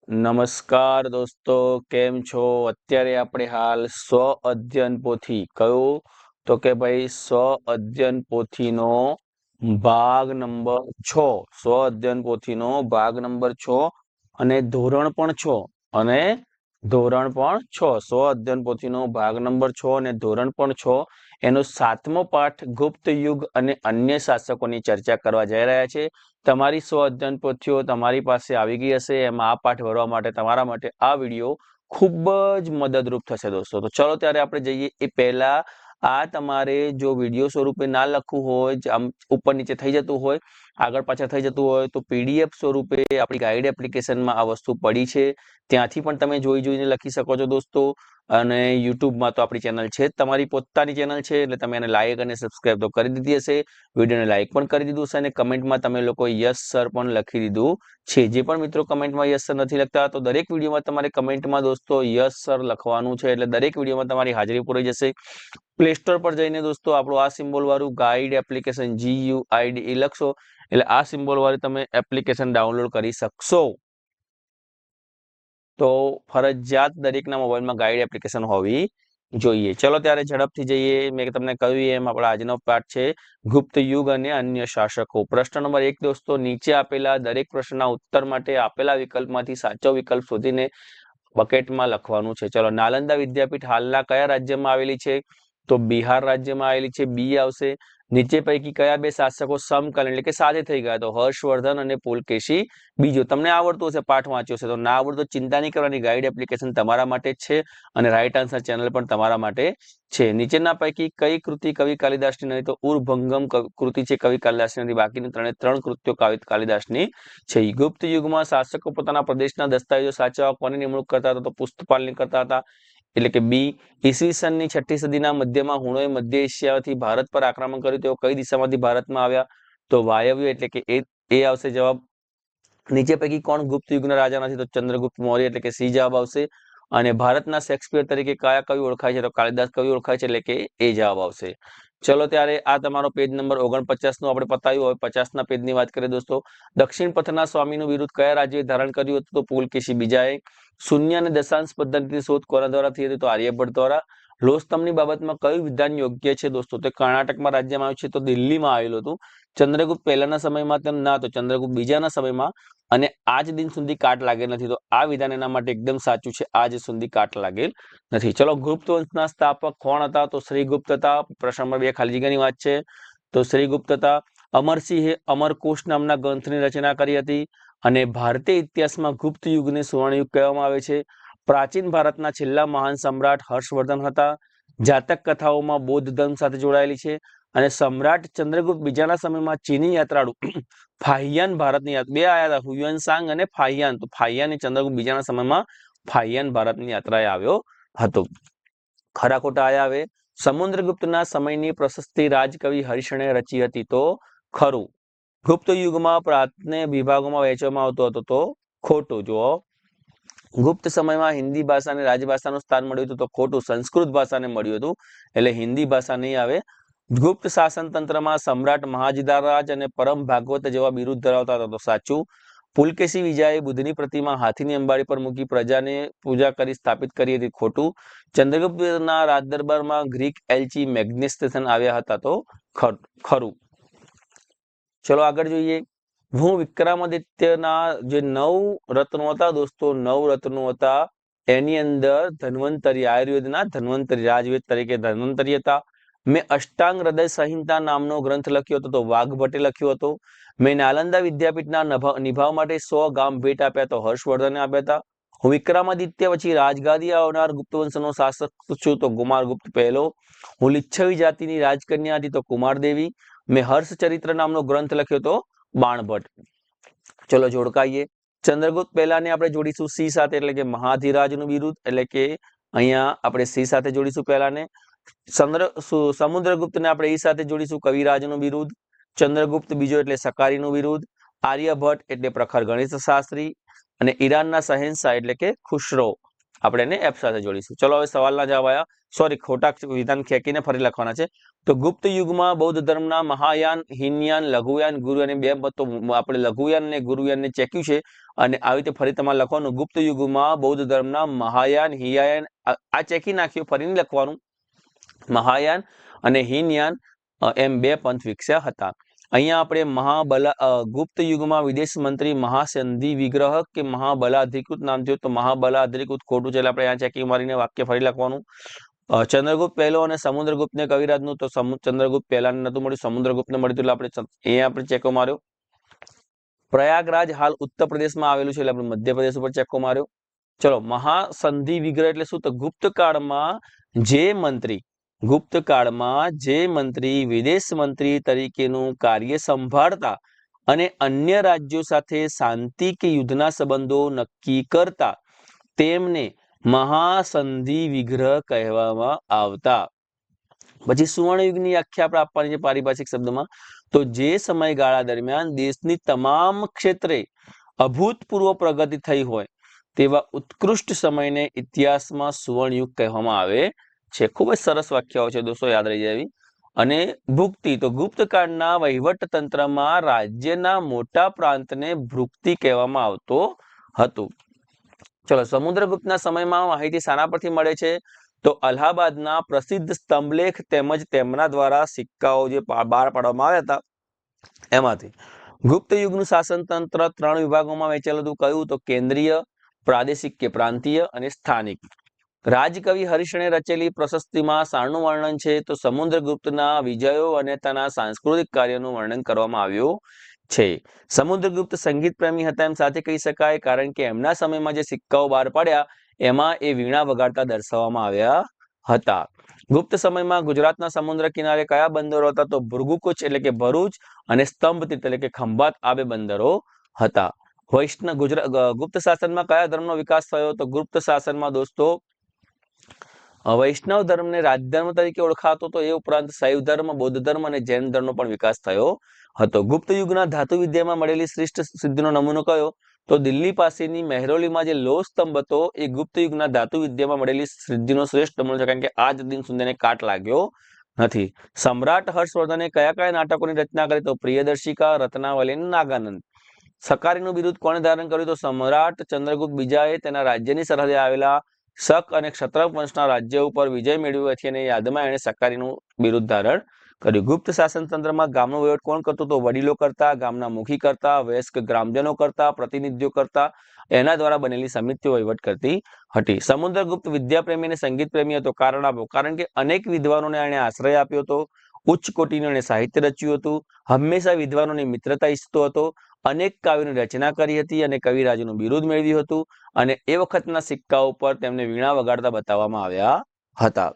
નમસ્કાર દોસ્તો, કેમ છો? અત્યારે આપણે હાલ સ્વ અધ્યયન પોથી કયું તો કે ભાઈ સ્વ અધ્યયન પોથીનો ભાગ નંબર 6 સ્વ અધ્યયન પોથીનો ભાગ નંબર 6 અને ધોરણ પણ 6 અને ધોરણ પણ 6 સ્વ અધ્યયન પોથીનો ભાગ નંબર 6 અને ધોરણ પણ 6 એનો 7મો પાઠ ગુપ્ત યુગ અને અન્ય શાસકોની ચર્ચા કરવા જઈ રહ્યા છે। તમારી સ્વ અધ્યયન પોથીઓ તમારી પાસે આવી ગઈ હશે। એમાં આ પાઠ ભરવા માટે તમારા માટે આ વિડીયો ખૂબ જ મદદરૂપ થશે દોસ્તો। તો ચલો ત્યારે આપણે જઈએ એ પહેલા આ તમારે જો વિડીયો સ્વરૂપે ના લખવું હોય, આમ ઉપર નીચે થઈ જતું હોય, આગળ પાછળ થઈ જતું હોય તો પીડીએફ સ્વરૂપે આપણી ગાઈડ એપ્લિકેશનમાં આ વસ્તુ પડી છે, ત્યાંથી પણ તમે જોઈને લખી શકો છો દોસ્તો। અને યુટ્યુબમાં તો આપણી ચેનલ છે, તમારી પોતાની ચેનલ છે એટલે તમે એને લાઈક અને સબસ્ક્રાઇબ તો કરી દીધી હશે, વિડીયોને લાઈક પણ કરી દીધું હશે અને કમેન્ટમાં તમે લોકો યસ સર પણ લખી દીધું છે। જે પણ મિત્રો કમેન્ટમાં યસ સર નથી લખતા તો દરેક વિડીયોમાં તમારે કમેન્ટમાં દોસ્તો યસ સર લખવાનું છે, એટલે દરેક વિડીયોમાં તમારી હાજરી પૂરી જશે। પ્લે સ્ટોર પર જઈને દોસ્તો આપણું આ સિમ્બોલ વાળું ગાઈડ એપ્લિકેશન GUIDE લખશો એટલે આ સિમ્બોલ વાળી તમે એપ્લિકેશન ડાઉનલોડ કરી શકશો। તો ફરજિયાત દરેકના મોબાઈલમાં ગાઈડ એપ્લિકેશન હોવી જોઈએ। ચલો ત્યારે ઝડપથી જઈએ। મેં તમને કહ્યું એમ આપણા આજનો પાઠ છે ગુપ્ત યુગ અને અન્ય શાસકો। પ્રશ્ન નંબર 1 દોસ્તો, નીચે આપેલા દરેક પ્રશ્નના ઉત્તર માટે આપેલા વિકલ્પમાંથી સાચો વિકલ્પ શોધીને બકેટમાં લખવાનું છે। ચલો, નાલંદા વિદ્યાપીઠ હાલના કયા રાજ્યમાં આવેલી છે? તો બિહાર રાજ્યમાં આવેલી છે, બી આવશે। નીચે પૈકી કયા બે શાસકો સમકાલીન એટલે કે સાથે થઈ ગયા? તો હર્ષવર્ધન અને પુલકેશી બીજો। તમને આવડતું હશે, પાઠ વાંચ્યો હશે, તો ના આવડતું ચિંતા નહીં કરવાની, ગાઈડ એપ્લિકેશન તમારા માટે જ છે અને રાઈટ આન્સર ચેનલ પણ તમારા માટે છે। નીચેના પૈકી કઈ કૃતિ કવિ કાલિદાસની નથી? તો ઉર્ભંગમ કૃતિ છે કવિ કાલિદાસની નથી, બાકીની ત્રણ કૃતિઓ કાલિદાસની છે। ગુપ્ત યુગમાં શાસકો પોતાના પ્રદેશના દસ્તાવેજો સાચવવા કોની નિમણૂક કરતા હતા? તો પુસ્તપાલની કરતા હતા, એટલે કે બી। ઈસવીસનની 6ઠી સદીના મધ્યમાં હુણોએ મધ્ય એશિયાથી ભારત પર આક્રમણ કર્યું, તેઓ કઈ દિશામાંથી ભારતમાં આવ્યા? તો વાયવ્ય, એટલે કે એ આવશે જવાબ। નીચે પૈકી કોણ ગુપ્ત યુગના રાજા નથી? તો ચંદ્રગુપ્ત મૌર્ય, એટલે કે સી જવાબ આવશે। અને ભારતના શેક્સપિયર તરીકે કયા કવિ ઓળખાય છે? તો કાલિદાસ કવિ ઓળખાય છે, એટલે કે એ જવાબ આવશે। ચલો ત્યારે આ તમારો પેજ નંબર 49 નું આપણે પતાવ્યું। હવે 50ના પેજની વાત કરીએ દોસ્તો। દક્ષિણ પથના સ્વામીનું વિરુદ્ધ કયા રાજ્યએ ધારણ કર્યું હતું? તો પુલકેશી બીજાએ। શૂન્ય અને દશાંશ પદ્ધતિની શોધ કોના દ્વારા થઈ હતી? તો આર્યભટ્ટ દ્વારા। લોહસ્તંભની બાબતમાં કયું વિધાન યોગ્ય છે દોસ્તો? તો કર્ણાટકમાં રાજ્યમાં આવ્યું છે, તો દિલ્હીમાં આવેલું હતું। ચંદ્રગુપ્ત પહેલાના સમયમાં તેમ ના, તો ચંદ્રગુપ્ત બીજાના સમયમાં, અને આજ દિન સુધી કાટ લાગેલ નથી, તો આ વિધાન એના માટે એકદમ સાચું છે, આજ સુધી કાટ લાગેલ નથી। ચલો, ગુપ્ત વંશના સ્થાપક કોણ હતા? તો શ્રીગુપ્ત હતા। પ્રશ્ન નંબર 2 ખાલી જગ્યાની વાત છે, તો શ્રીગુપ્ત હતા। અમરસિંહે અમરકોશ નામના ગ્રંથની રચના કરી હતી અને ભારતીય ઇતિહાસમાં ગુપ્ત યુગને સુવર્ણયુગ કહેવામાં આવે છે। પ્રાચીન ભારતના છેલ્લા મહાન સમ્રાટ હર્ષવર્ધન હતા। જાતક કથાઓમાં બૌદ્ધ ધર્મ સાથે જોડાયેલી છે અને સમ્રાટ ચંદ્રગુપ્ત બીજાના સમયમાં ચીની યાત્રાળુ ફાહિયાન ભારતની બે આયા હતા, હુયુનસાંગ અને ફાહિયાન। તો ફાહિયાન એ ચંદ્રગુપ્ત બીજાના સમયમાં ફાહિયાન ભારતની યાત્રાએ આવ્યો હતો। ખરા ખોટા આયા હવે। સમુદ્રગુપ્તના સમયની પ્રશસ્તિ રાજકવિ હરિશણે રચી હતી, તો ખરું। ગુપ્ત યુગમાં પ્રાંતને વિભાગોમાં વહેંચવામાં આવતો હતો, તો ખોટું। જુઓ, ગુપ્ત સમયમાં હિન્દી ભાષાને રાજભાષાનું સ્થાન મળ્યું હતું, તો ખોટું। સંસ્કૃત ભાષાને મળ્યું હતું, એટલે હિન્દી ભાષા નહીં આવે। ગુપ્ત શાસન તંત્રમાં સમ્રાટ મહાજીદારાજ અને પરમ ભાગવત જેવા બિરુદ ધરાવતા હતા, તો સાચું। પુલકેશી બીજાએ બુદ્ધની પ્રતિમા હાથીની અંબાડી પર મૂકી પ્રજાને પૂજા કરી સ્થાપિત કરી હતી, ખોટું। ચંદ્રગુપ્તના રાજદરબારમાં ગ્રીક એલ્ચી મેગ્નેસ્તન આવ્યા હતા, તો ખરું। ચલો આગળ જોઈએ। હું વિક્રમાદિત્યના જે 9 રત્નો હતા દોસ્તો, 9 રત્નો હતા, એની અંદર ધન્વંતરી, આયુર્વેદના ધન્વંતરી, રાજવેદ તરીકે ધન્વંતરી હતા। મેં અષ્ટાંગ હૃદય સંહિતા નામનો ગ્રંથ લખ્યો હતો, તો વાઘભટ્ટે લખ્યો હતો। મેં નાલંદા વિદ્યાપીઠના નિભાવ માટે 100 ગામ ભેટ આપ્યા, તો હર્ષવર્ધને આપ્યા હતા। હું વિક્રમાદિત્ય પછી રાજગાદી આવનાર ગુપ્ત વંશનો શાસક છું, તો કુમારગુપ્ત પહેલો। હું લિચ્છવી જાતિની રાજકન્યા હતી, તો કુમારદેવી। મેં હર્ષચરિત્ર નામનો ગ્રંથ લખ્યો, તો બાણભટ્ટ। ચલો જોડકાઈએ। ચંદ્રગુપ્ત પહેલાને આપણે જોડીશું સી સાથે, એટલે કે મહાધિરાજનું બિરુદ, એટલે કે અહીંયા આપણે સી સાથે જોડીશું પહેલાને। સમુદ્રગુપ્તને આપણે ઈ સાથે જોડીશું કવિરાજનું બિરુદ। ચંદ્રગુપ્ત બીજો એટલે સકારીનું બિરુદ। આર્યભટ્ટ એટલે પ્રખર ગણિત શાસ્ત્રી અને ઈરાનના શહેનશાહ એટલે કે ખુશરો, આપણે એને એફ સાથે જોડીશું। ચલો હવે સવાલના જવાબ આવ્યા, સોરી ખોટા વિધાન ખેંચીને ફરી લખવાના છે। તો ગુપ્ત યુગમાં બૌદ્ધ ધર્મના મહાયાન, હીનયાન, લઘુયાન, ગુરુયાન બે મતો, આપણે લઘુયાન અને ગુરુયાનને ચેક્યું છે અને આવી રીતે ફરી તમારે લખવાનું ગુપ્ત યુગમાં બૌદ્ધ ધર્મના મહાયાન હિયાયન આ ચેકી નાખ્યું, ફરી નહીં લખવાનું. મહાયાન અને હિનયાન એમ બે પંથ વિકસ્યા હતા. અહીંયા આપણે ગુપ્ત યુગમાં વિદેશ મંત્રી મહાસંધિ વિગ્રહ કે મહાબલાધિકૃત નામ થયું, તો મહાબલાધિકૃત ખોટું છે એટલે આપણે અહીંયા ચેકિંગ મારીને વાક્ય ફરી લખવાનું. ચંદ્રગુપ્ત પહેલો અને સમુદ્રગુપ્તને કવિરાજનું, તો ચંદ્રગુપ્ત પહેલાને નતું મળ્યું, સમુદ્રગુપ્તને મળ્યું એટલે આપણે ચેકો માર્યો. પ્રયાગરાજ હાલ ઉત્તર પ્રદેશમાં આવેલું છે એટલે આપણે મધ્યપ્રદેશ ઉપર ચેકો માર્યો. ચલો, મહાસંધિ વિગ્રહ એટલે શું? તો ગુપ્તકાળમાં જે મંત્રી વિદેશ મંત્રી તરીકેનું કાર્ય સંભાળતા અને અન્ય રાજ્યો સાથે શાંતિ કે યુદ્ધના સંબંધો નક્કી કરતા તેમને મહાસંધિ વિગ્રહ કહેવામાં આવતા. પછી સુવર્ણયુગની વ્યાખ્યા આપણે આપવાની છે પારિભાષિક શબ્દમાં, તો જે સમયગાળા દરમિયાન દેશની તમામ ક્ષેત્રે અભૂતપૂર્વ પ્રગતિ થઈ હોય તેવા ઉત્કૃષ્ટ સમયને ઇતિહાસમાં સુવર્ણયુગ કહેવામાં આવે છે. ખૂબ જ સરસ વાક્યાઓ છે દોસ્તો, યાદ રહી જાય. અને ભુક્તિ, તો ગુપ્તકાળના વહીવટ તંત્રમાં રાજ્યના મોટા પ્રાંતને ભુક્તિ કહેવામાં આવતો હતું. ચલો, સમુદ્રગુપ્તના સમયમાં માહિતી શાના પરથી મળે છે? તો અલ્હાબાદના પ્રસિદ્ધ સ્તંભલેખ તેમજ તેમના દ્વારા સિક્કાઓ જે બહાર પાડવામાં આવ્યા હતા એમાંથી. ગુપ્ત યુગનું શાસન તંત્ર 3 વિભાગોમાં વહેંચેલું હતું. કયું? તો કેન્દ્રીય, પ્રાદેશિક કે પ્રાંતીય અને સ્થાનિક. રાજકવિ હરીશને રચેલી પ્રશસ્તિમાં શાનું વર્ણન છે? તો સમુદ્રગુપ્તના વિજયો અને તેના સાંસ્કૃતિક કાર્યનું વર્ણન કરવામાં આવ્યું છે. સમુદ્રગુપ્ત સંગીત પ્રેમી હતા એમ સાથે કહી શકાય, કારણ કે એમના સમયમાં જે સિક્કાઓ બહાર પડ્યા એમાં એ વીણા વગાડતા દર્શાવવામાં આવ્યા હતા. ગુપ્ત સમયમાં ગુજરાતના સમુદ્ર કિનારે કયા બંદરો હતા? તો ભૃગુકુચ એટલે કે ભરૂચ અને સ્તંભતીર્થ એટલે કે ખંભાત, આ બે બંદરો હતા. ગુપ્ત શાસનમાં કયા ધર્મનો વિકાસ થયો? તો ગુપ્ત શાસનમાં દોસ્તો વૈષ્ણવ ધર્મને રાજધર્મ તરીકે ઓળખાતો હતો. એ ઉપરાંત શૈવ ધર્મ, બૌદ્ધ ધર્મ અને જૈન ધર્મનો પણ વિકાસ થયો હતો. ગુપ્ત યુગના ધાતુ વિદ્યામાં મળેલી શ્રેષ્ઠ સિદ્ધિનો નમૂનો કયો? તો દિલ્હી પાસેની મહેરૌલીમાં જે લોહ સ્તંભ હતો એ ગુપ્ત યુગના ધાતુ વિદ્યામાં મળેલી સિદ્ધિનો શ્રેષ્ઠ નમૂનો છે, કારણ કે આજ દિન સુધી કાટ લાગ્યો નથી. સમ્રાટ હર્ષવર્ધને કયા કયા નાટકોની રચના કરી? તો પ્રિયદર્શિકા, રત્નાવલી અને નાગાનંદ. સકારીનું બિરુદ કોણે ધારણ કર્યું? તો સમ્રાટ ચંદ્રગુપ્ત બીજાએ તેના રાજ્યની સરહદે આવેલા શક અને ક્ષત્રપ વંશના રાજ્ય ઉપર વિજય મેળવ્યો હતી અને યાદમાં એણે સકારીનું બિરુદ ધારણ કર્યું. ગુપ્ત શાસન તંત્રમાં ગામનો વહીવટ કોણ કરતો? તો વડીલો કરતા, ગામના મુખી કરતા, વયસ્ક ગ્રામજનો કરતા, પ્રતિનિધિઓ કરતા, એના દ્વારા બનેલી સમિતિઓ વહીવટ કરતી હતી. સમુદ્રગુપ્ત વિદ્યાપ્રેમી અને સંગીત પ્રેમી હતો. કારણ આપો. કારણ કે અનેક વિદ્વાનોને એણે આશ્રય આપ્યો હતો, ઉચ્ચ કોટીનું એણે સાહિત્ય રચ્યું હતું, હંમેશા વિદ્વાનોની મિત્રતા ઈચ્છતો હતો, અનેક કાવ્યોની રચના કરી હતી અને કવિરાજનું બિરુદ મેળવ્યું હતું. અને એ વખતના સિક્કાઓ પર તેમને વીણા વગાડતા બતાવવામાં આવ્યા હતા.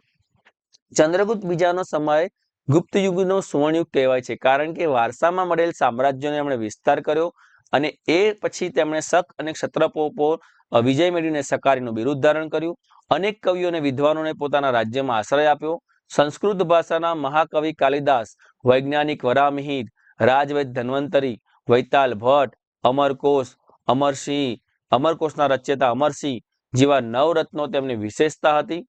ચંદ્રગુપ્ત બીજાનો સમય ગુપ્ત યુગનો સુવર્ણયુગ કહેવાય છે, કારણ કે વારસામાં મળેલ સામ્રાજ્યનો એમણે વિસ્તાર કર્યો અને એ પછી તેમણે શક અને ક્ષત્રપો પર વિજય મેળવીને સકારીનું બિરુદ ધારણ કર્યું. અનેક કવિઓ અને વિદ્વાનોને પોતાના રાજ્યમાં આશ્રય આપ્યો. સંસ્કૃત ભાષાના મહાકવિ કાલિદાસ, વૈજ્ઞાનિક વરામિહિર, રાજવૈદ્ય ધન્વંતરી, વૈતાલ ભટ્ટ, અમરકોશના રચયિતા અમરસિંહ જેવા નવરત્નો તેમની વિશેષતા હતી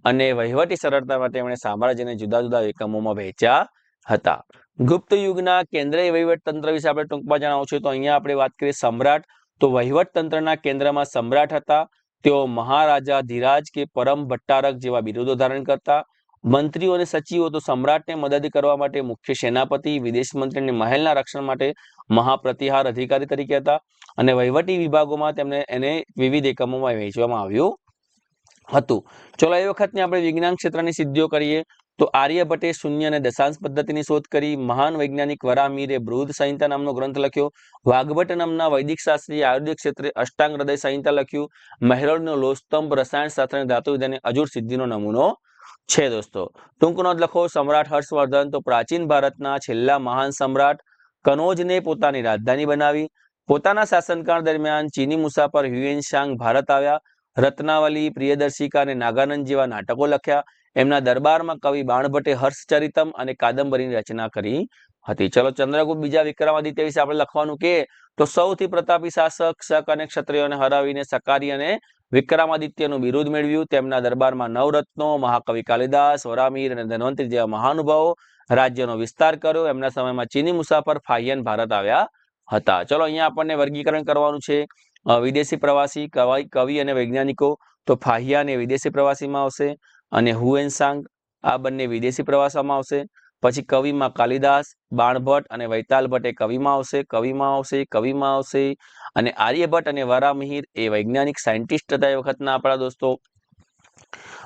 અને વહીવટી સરળતા માટે તેમણે સામ્રાજ્યને જુદા જુદા એકમોમાં વહેંચ્યા હતા. ગુપ્ત યુગના કેન્દ્રીય વહીવટ તંત્ર વિશે આપણે ટૂંકમાં જણાવશું. તો અહીંયા આપણે વાત કરીએ સમ્રાટ, તો વહીવટ તંત્રના કેન્દ્રમાં સમ્રાટ હતા. તેઓ મહારાજા ધીરાજ કે પરમ ભટ્ટારક જેવા બિરુદો ધારણ કરતા. મંત્રીઓ અને સચિવો તો સમ્રાટને મદદ કરવા માટે મુખ્ય સેનાપતિ, વિદેશ મંત્રી અને મહેલના રક્ષણ માટે મહાપ્રતિહાર અધિકારી તરીકે હતા. અને વહીવટી વિભાગોમાં એને વિવિધ એકમોમાં વહેંચવામાં આવ્યું હતું. ચલો, એ વખતની આપણે વિજ્ઞાન ક્ષેત્રની સિદ્ધિઓ કરીએ તો આર્યભટ્ટે શૂન્ય અને દશાંશ પદ્ધતિની શોધ કરી. મહાન વૈજ્ઞાનિક વરામિરે બૃહદ સંહિતા નામનો ગ્રંથ લખ્યો. વાઘભટ્ટ નામના વૈદિક શાસ્ત્રી આયુર્વેદ ક્ષેત્રે અષ્ટાંગ હૃદય સંહિતા લખ્યું. મહેરૌલીનો લોહસ્તંભ રસાયણ શાસ્ત્ર અને ધાતુ વિદ્યાની અજોડ સિદ્ધિનો નમૂનો છે. દોસ્તો ટૂંક નોંધ લખો. સમ્રાટ હર્ષવર્ધન તો પ્રાચીન ભારતના છેલ્લા મહાન સમ્રાટ. કનોજને પોતાની રાજધાની બનાવી. પોતાના શાસનકાળ દરમિયાન ચીની મુસાફર હ્યુએન ત્સાંગ ભારત આવ્યા. રત્નાવલી, પ્રિયદર્શિકા અને નાગાનંદ જેવા નાટકો લખ્યા. એમના દરબારમાં કવિ બાણભટ્ટે હર્ષચરિતમ અને કાદંબરીની રચના કરી હતી. ચલો, ચંદ્રગુપ્ત બીજા વિક્રમાદિત્ય વિશે આપણે લખવાનું કે તો સૌથી પ્રતાપી શાસક, શક અને ક્ષત્રિયોને હરાવીને સકારી અને વિક્રમાદિત્યનું બિરુદ મેળવ્યું. તેમના દરબારમાં નવરત્નો, મહાકવિ કાલિદાસ, વરામિર અને ધન્વંતરી જેવા મહાનુભાવો રાજ્યનો વિસ્તાર કર્યો. એમના સમયમાં ચીની મુસાફર ફાહિયન ભારત આવ્યા હતા. ચલો, અહીંયા આપણને વર્ગીકરણ કરવાનું છે. વિદેશી પ્રવાસી કવિ અને વૈજ્ઞાનિકો તો ફાહિયાન એ વિદેશી પ્રવાસીમાં આવશે અને હુએનસાંગ આ બંને વિદેશી પ્રવાસમાં આવશે. પછી કવિમાં કાલિદાસ, બાણભટ્ટ અને વૈતાલ ભટ્ટ એ કવિમાં આવશે અને આર્યભટ્ટ અને વરામિહિર એ વૈજ્ઞાનિક સાયન્ટિસ્ટ હતા એ વખતના આપણા દોસ્તો.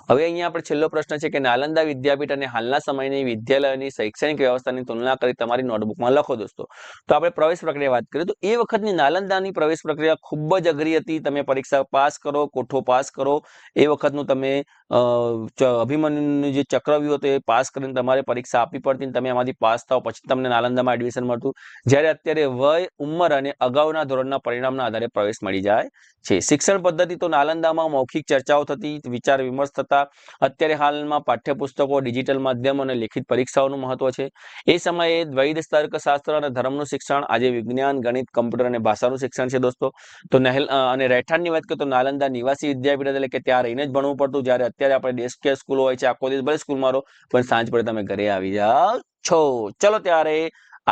હવે અહીંયા આપણે છેલ્લો પ્રશ્ન છે કે નાલંદા વિદ્યાપીઠ અને હાલના સમયની વિદ્યાલયોની શૈક્ષણિક વ્યવસ્થાની તુલના કરી તમારી નોટબુકમાં લખો દોસ્તો. તો આપણે પ્રવેશ પ્રક્રિયા વાત કરીએ તો એ વખતની નાલંદાની પ્રવેશ પ્રક્રિયા ખૂબ જ અઘરી હતી. તમે પરીક્ષા પાસ કરો, કોઠો પાસ કરો, એ વખતનું તમે અભિમન્યુનું જે ચક્રવ્યૂહ હતો એ પાસ કરીને તમારે પરીક્ષા આપવી પડતી અને તમે એમાંથી પાસ થાવ પછી તમને નાલંદામાં એડમિશન મળતું. જ્યારે અત્યારે વય, ઉંમર અને અગાઉના ધોરણના પરિણામના આધારે પ્રવેશ મળી જાય છે. શિક્ષણ પદ્ધતિ તો નાલંદામાં મૌખિક ચર્ચાઓ થતી, વિચાર વિમર્શ થતા. અત્યારે હાલમાં પાઠ્યપુસ્તકો, ડિજિટલ માધ્યમો અને લેખિત પરીક્ષાઓનું મહત્વ છે. એ સમયે દ્વૈત તર્કશાસ્ત્ર અને ધર્મનું શિક્ષણ, આજે વિજ્ઞાન, ગણિત, કમ્પ્યુટર અને ભાષાનું શિક્ષણ છે દોસ્તો. તો અને રહેઠાણની વાત કરીએ તો નાલંદા નિવાસી વિદ્યાપીઠ એટલે કે ત્યાં રહીને જ ભણવું પડતું. જ્યારે અત્યારે આપણે ડે કેર સ્કૂલ હોય છે, આખો દિવસ ભલે સ્કૂલમાં રહો પણ સાંજ પડે તમે ઘરે આવી જાઓ છો. ચલો ત્યારે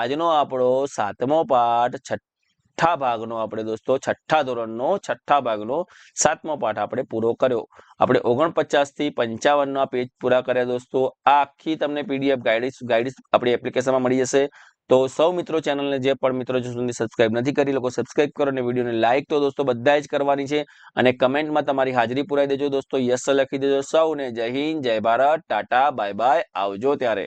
આજનો આપણો 7મો પાઠ છઠ્ઠા ભાગનો આપણે દોસ્તો છઠ્ઠા ધોરણનો છઠ્ઠા ભાગનો 7મો પાઠ આપણે પૂરો કર્યો. આપણે 49 થી 55 પેજ પૂરા કર્યા દોસ્તો. આ આખી તમને પીડીએફ ગાઈડ આપણી એપ્લિકેશનમાં મળી જશે. તો સૌ મિત્રો ચેનલને જે પણ મિત્રો સુધી સબસ્ક્રાઇબ નથી કરી લોકો સબસ્ક્રાઇબ કરો અને વિડીયોને લાઈક તો દોસ્તો બધાએ જ કરવાની છે અને કમેન્ટમાં તમારી હાજરી પુરાઈ દેજો દોસ્તો. યસ લખી દેજો. સૌને જય હિન્દ, જય ભારત, ટાટા, બાય બાય, આવજો ત્યારે.